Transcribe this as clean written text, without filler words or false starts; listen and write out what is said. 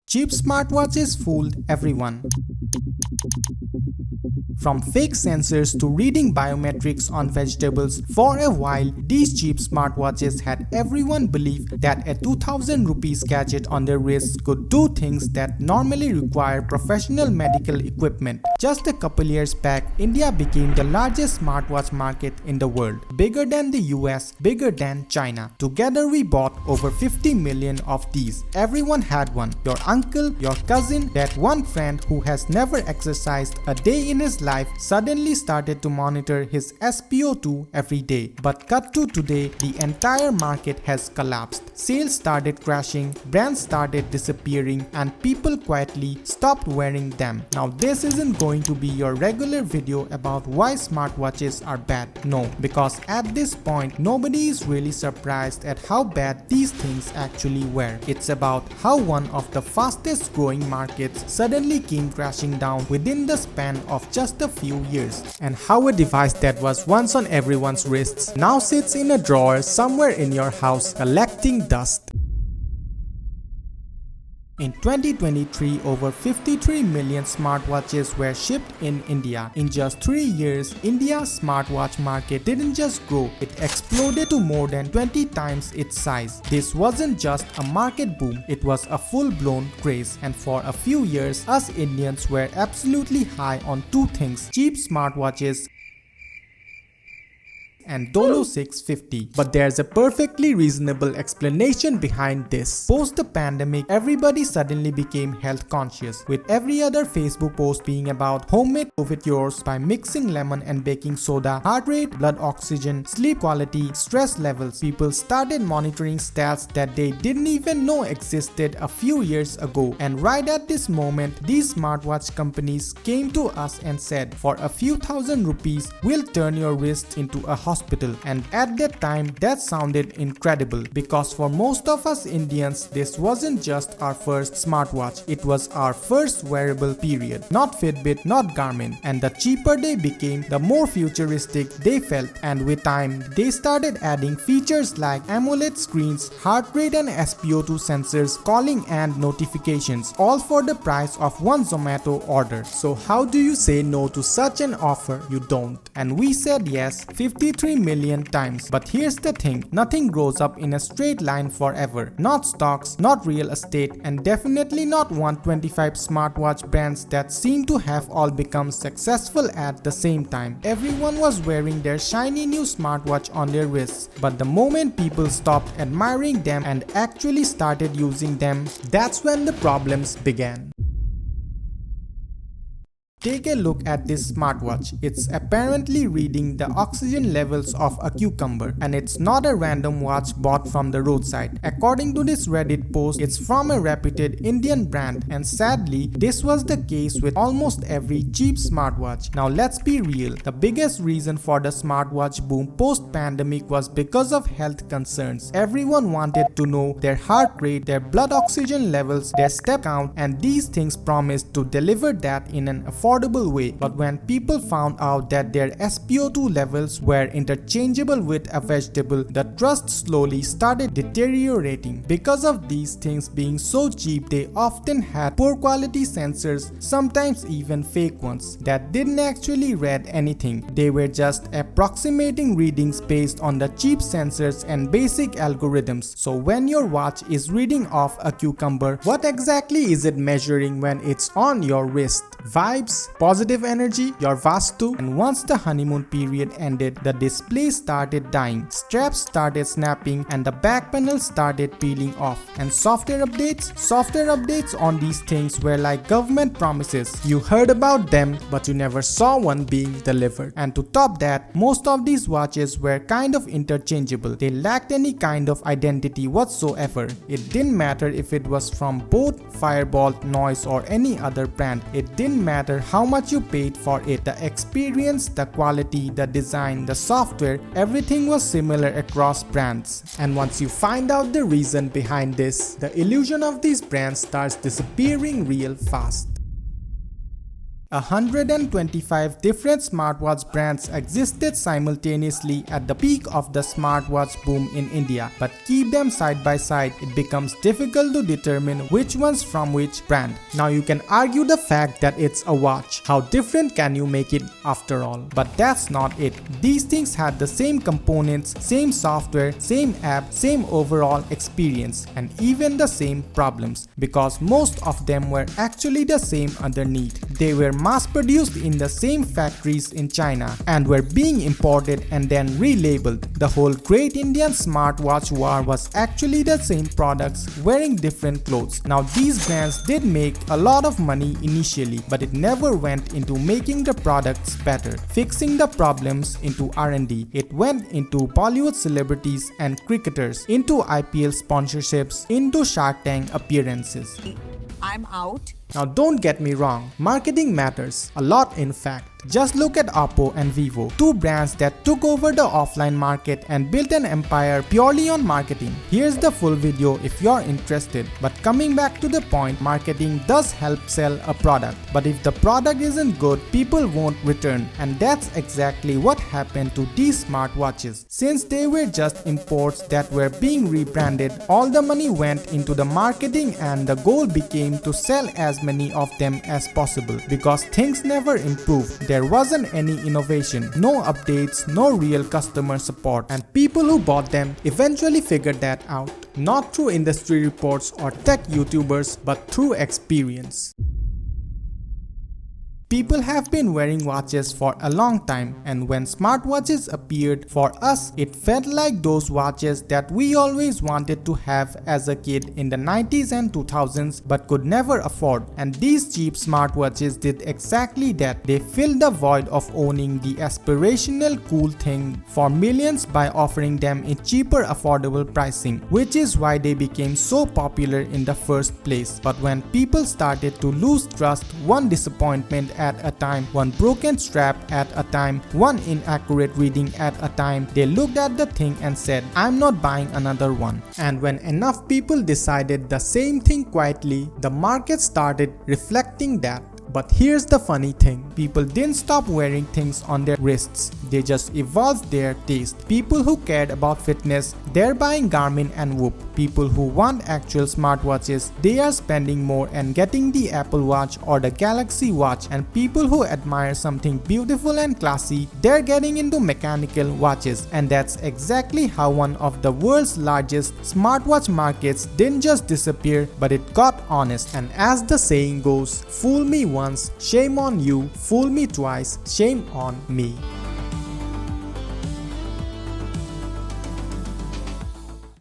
Cheap smartwatches fooled everyone. From fake sensors to reading biometrics on vegetables, for a while these cheap smartwatches had everyone believe that a 2000 rupees gadget on their wrist could do things that normally require professional medical equipment. Just a couple years back, India became the largest smartwatch market in the world, bigger than the US, bigger than China. Together we bought over 50 million of these. Everyone had one. Your uncle, your cousin, that one friend who has never exercised a day in his life suddenly started to monitor his SpO2 every day. But cut to today, the entire market has collapsed. Sales started crashing, brands started disappearing, and people quietly stopped wearing them. Now this isn't going to be your regular video about why smartwatches are bad. No, because at this point nobody is really surprised at how bad these things actually were. It's about how one of the fastest growing markets suddenly came crashing down within the span of just a few years, and how a device that was once on everyone's wrists now sits in a drawer somewhere in your house collecting dust. In 2023, over 53 million smartwatches were shipped in India. In just 3 years, India's smartwatch market didn't just grow, it exploded to more than 20 times its size. This wasn't just a market boom, it was a full-blown craze. And for a few years, us Indians were absolutely high on two things: cheap smartwatches and Dolo 650. But there's a perfectly reasonable explanation behind this. Post the pandemic, everybody suddenly became health conscious, with every other Facebook post being about homemade COVID cures by mixing lemon and baking soda, heart rate, blood oxygen, sleep quality, stress levels. People started monitoring stats that they didn't even know existed a few years ago. And right at this moment, these smartwatch companies came to us and said, for a few thousand rupees, we'll turn your wrist into a hospital. And at that time, that sounded incredible, because for most of us Indians, this wasn't just our first smartwatch, it was our first wearable period. Not Fitbit, not Garmin. And the cheaper they became, the more futuristic they felt, and with time they started adding features like AMOLED screens, heart rate and SpO2 sensors, calling and notifications, all for the price of one Zomato order. So how do you say no to such an offer? You don't. And we said yes 53 million times. But here's the thing, nothing grows up in a straight line forever. Not stocks, not real estate, and definitely not 125 smartwatch brands that seem to have all become successful at the same time. Everyone was wearing their shiny new smartwatch on their wrists, but the moment people stopped admiring them and actually started using them, that's when the problems began. Take a look at this smartwatch. It's apparently reading the oxygen levels of a cucumber, and it's not a random watch bought from the roadside. According to this Reddit post, it's from a reputed Indian brand, and sadly, this was the case with almost every cheap smartwatch. Now let's be real, the biggest reason for the smartwatch boom post-pandemic was because of health concerns. Everyone wanted to know their heart rate, their blood oxygen levels, their step count, and these things promised to deliver that in an affordable way. But when people found out that their SpO2 levels were interchangeable with a vegetable, the trust slowly started deteriorating. Because of these things being so cheap, they often had poor quality sensors, sometimes even fake ones, that didn't actually read anything. They were just approximating readings based on the cheap sensors and basic algorithms. So when your watch is reading off a cucumber, what exactly is it measuring when it's on your wrist? Vibes? happiness, positive energy, your vastu, and once the honeymoon period ended, the display started dying, straps started snapping, and the back panel started peeling off. And software updates on these things were like government promises. You heard about them, but you never saw one being delivered. And to top that, most of these watches were kind of interchangeable. They lacked any kind of identity whatsoever. It didn't matter if it was from both Fireball, Noise, or any other brand. It didn't matter how much you paid for it. The experience, the quality, the design, the software, everything was similar across brands. And once you find out the reason behind this, the illusion of these brands starts disappearing real fast. 125 different smartwatch brands existed simultaneously at the peak of the smartwatch boom in India, but keep them side by side, it becomes difficult to determine which one's from which brand. Now you can argue the fact that it's a watch. How different can you make it after all? But that's not it. These things had the same components, same software, same app, same overall experience, and even the same problems, because most of them were actually the same underneath. They were mass-produced in the same factories in China and were being imported and then relabeled. The whole Great Indian Smartwatch War was actually the same products wearing different clothes. Now these brands did make a lot of money initially, but it never went into making the products better, fixing the problems into R&D. It went into Bollywood celebrities and cricketers, into IPL sponsorships, into Shark Tank appearances. I'm out. Now don't get me wrong, marketing matters a lot in fact. Just look at Oppo and Vivo, two brands that took over the offline market and built an empire purely on marketing. Here's the full video if you're interested. But coming back to the point, marketing does help sell a product. But if the product isn't good, people won't return. And that's exactly what happened to these smartwatches. Since they were just imports that were being rebranded, all the money went into the marketing and the goal became to sell as many of them as possible. Because things never improved. There wasn't any innovation, no updates, no real customer support, and people who bought them eventually figured that out. Not through industry reports or tech YouTubers, but through experience. People have been wearing watches for a long time, and when smartwatches appeared for us, it felt like those watches that we always wanted to have as a kid in the 90s and 2000s but could never afford. And these cheap smartwatches did exactly that. They filled the void of owning the aspirational cool thing for millions by offering them in cheaper affordable pricing, which is why they became so popular in the first place. But when people started to lose trust, one disappointment at a time, one broken strap at a time, one inaccurate reading at a time, they looked at the thing and said, I'm not buying another one. And when enough people decided the same thing quietly, the market started reflecting that. But here's the funny thing, people didn't stop wearing things on their wrists, they just evolved their taste. People who cared about fitness, they're buying Garmin and Whoop. People who want actual smartwatches, they are spending more and getting the Apple Watch or the Galaxy Watch. And people who admire something beautiful and classy, they're getting into mechanical watches. And that's exactly how one of the world's largest smartwatch markets didn't just disappear, but it got honest. And as the saying goes, fool me once, shame on you, fool me twice, shame on me.